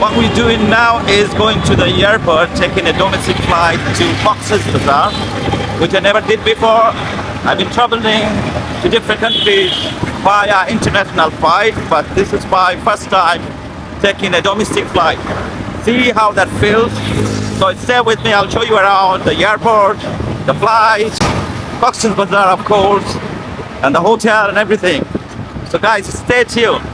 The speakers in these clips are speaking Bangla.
What we're doing now is going to the airport, taking a domestic flight to Cox's Bazar, which I never did before. I've been traveling to different countries via international flight, but this is my first time taking a domestic flight. See how that feels. So stay with me, I'll show you around the airport, the flight, Cox's Bazar of course, and the hotel and everything. So guys, stay tuned.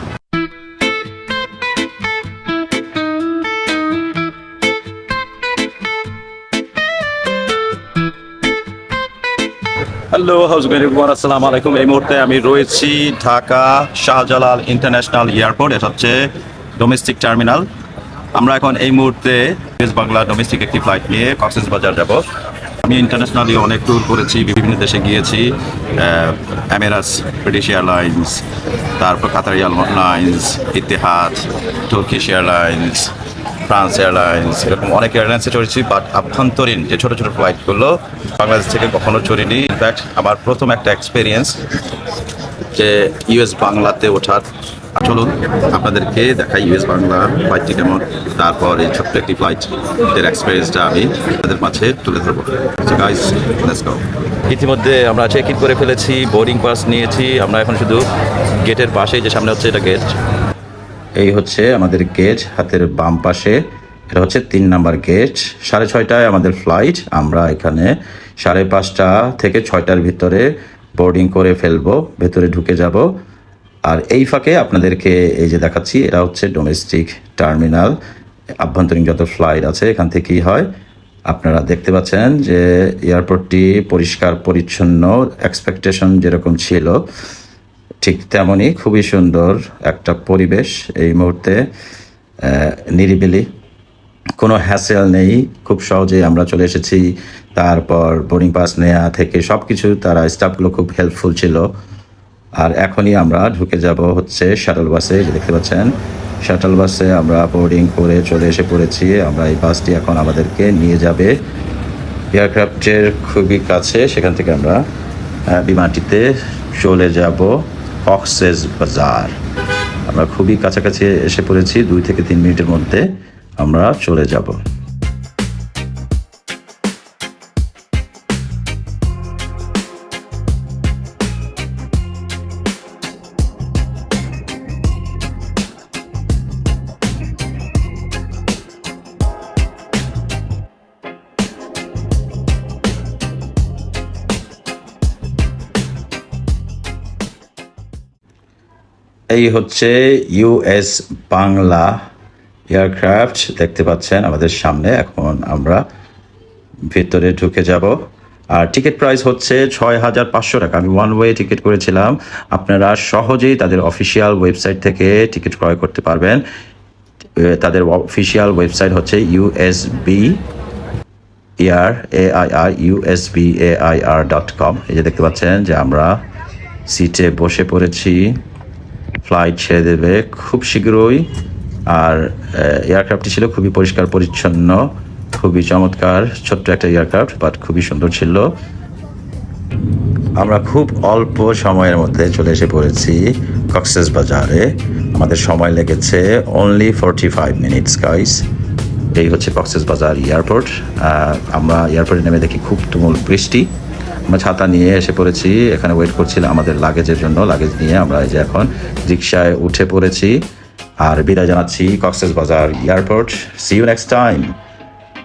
Hello housemen everyone, আসসালামু আলাইকুম। এই মুহূর্তে আমি রয়েছি ঢাকা শাহজালাল ইন্টারন্যাশনাল এয়ারপোর্ট। এটা হচ্ছে ডোমেস্টিক টার্মিনাল। আমরা এখন এই মুহূর্তে ইউএস বাংলা ডোমেস্টিক একটি ফ্লাইট নিয়ে কক্সেস বাজার যাব। আমি ইন্টারন্যাশনালি অনেক ট্যুর করেছি, বিভিন্ন দেশে গিয়েছি। এমিরাটস, ব্রিটিশ এয়ারলাইন্স, তারপর কাতার airlines, Etihad, Turkish airlines, France airlines, এরকম অনেক এয়ারলাইন্সে চড়েছি। বাট আভ্যন্তরীণ যে ছোটো ছোটো ফ্লাইটগুলো বাংলাদেশ থেকে কখনো চড়িনি। ইনফ্যাক্ট আমার প্রথম একটা এক্সপিরিয়েন্স যে ইউএস বাংলাতে ওঠার। চলুন আপনাদেরকে দেখাই ইউএস বাংলা ফ্লাইটটি কেমন, তারপর এই ছোট্ট একটি ফ্লাইটের এক্সপিরিয়েন্সটা আমি তাদের মাঝে তুলে ধরবো। So guys, let's go. ইতিমধ্যে আমরা চেক ইন করে ফেলেছি, বোর্ডিং পাস নিয়েছি। আমরা এখন শুধু গেটের পাশেই, যে সামনে হচ্ছে এটা গেট, এই হচ্ছে আমাদের গেট হাতের বাম পাশে। এটা হচ্ছে 3 নাম্বার গেট। 6:30টায় আমাদের ফ্লাইট। আমরা এখানে 5:30 থেকে 6টার ভিতরে বোর্ডিং করে ফেলবো, ভেতরে ঢুকে যাব। আর এই ফাঁকে আপনাদেরকে এই যে দেখাচ্ছি, এটা হচ্ছে ডোমেস্টিক টার্মিনাল। আভ্যন্তরীণ যত ফ্লাইট আছে এখান থেকেই হয়। আপনারা দেখতে পাচ্ছেন যে এয়ারপোর্টটি পরিষ্কার পরিচ্ছন্ন, এক্সপেকটেশন যেরকম ছিল ঠিক তেমনই খুবই সুন্দর একটা পরিবেশ। এই মুহূর্তে নিরিবিলি, কোনো হ্যাসেল নেই, খুব সহজে আমরা চলে এসেছি। তারপর বোর্ডিং পাস নেওয়া থেকে সব কিছু তারা স্টাফগুলো খুব হেল্পফুল ছিল। আর এখনই আমরা ঢুকে যাব হচ্ছে শাটল বাসে। যে দেখতে পাচ্ছেন শাটল বাসে আমরা বোর্ডিং করে চলে এসে পড়েছি। আমরা এই বাসটি এখন আমাদেরকে নিয়ে যাবে এয়ারক্রাফটের খুবই কাছে। সেখান থেকে আমরা বিমানটিতে চলে যাব কক্সেস বাজার। আমরা খুবই কাছাকাছি এসে পড়েছি, 2 থেকে 3 মিনিটের মধ্যে আমরা চলে যাব। এই হচ্ছে ইউএস বাংলা এয়ারক্রাফট, দেখতে পাচ্ছেন আমাদের সামনে। এখন আমরা ভেতরে ঢুকে যাব। আর টিকিট প্রাইস হচ্ছে 6,500 টাকা। আমি ওয়ান ওয়ে টিকিট করেছিলাম। আপনারা সহজেই তাদের অফিসিয়াল ওয়েবসাইট থেকে টিকিট ক্রয় করতে পারবেন। তাদের অফিসিয়াল ওয়েবসাইট হচ্ছে usbair.com। এই যে দেখতে পাচ্ছেন যে আমরা সিটে বসে পড়েছি। ফ্লাইট ছেড়ে দেবে খুব শীঘ্রই। আর এয়ারক্রাফটটি ছিল খুবই পরিষ্কার পরিচ্ছন্ন, খুবই চমৎকার। ছোট্ট একটা এয়ারক্রাফট, বাট খুবই সুন্দর ছিল। আমরা খুব অল্প সময়ের মধ্যে চলে এসে পড়েছি কক্সেস বাজারে। আমাদের সময় লেগেছে অনলি 45 মিনিটস গাইস। এই হচ্ছে কক্সেস বাজার এয়ারপোর্ট। আমরা এয়ারপোর্টে নেমে দেখি খুব তুমুল বৃষ্টি। আমরা ছাতা নিয়ে এসে পড়েছি, এখানে ওয়েট করছিলাম আমাদের লাগেজের জন্য। লাগেজ নিয়ে আমরা এই যে এখন রিক্সায় উঠে পড়েছি আর বিদায় জানাচ্ছি Cox's Bazar airport. See you next time.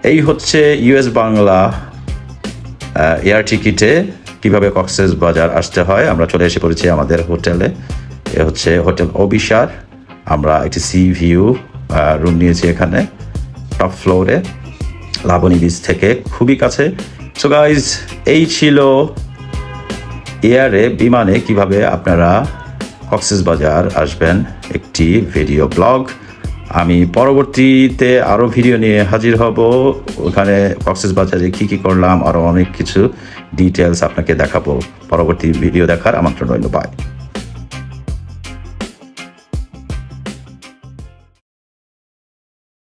এই হচ্ছে ইউএস বাংলা এয়ার টিকিটে কিভাবে কক্সেস বাজার আসতে হয়। আমরা চলে এসে পড়েছি আমাদের হোটেলে। এ হচ্ছে হোটেল অবিশার। আমরা একটি সি ভিউ রুম নিয়েছি এখানে টপ ফ্লোরে, লাবণী বিচ থেকে খুবই কাছে। সো গাইজ, এই ছিল এয়ারে, বিমানে কিভাবে আপনারা কক্সেস বাজার আসবেন একটি ভিডিও ব্লগ। আমি পরবর্তীতে আরও ভিডিও নিয়ে হাজির হব। ওখানে কক্সেস বাজারে কী কী করলাম আরও অনেক কিছু ডিটেলস আপনাকে দেখাবো। পরবর্তী ভিডিও দেখার আমন্ত্রণ রইল। বাই।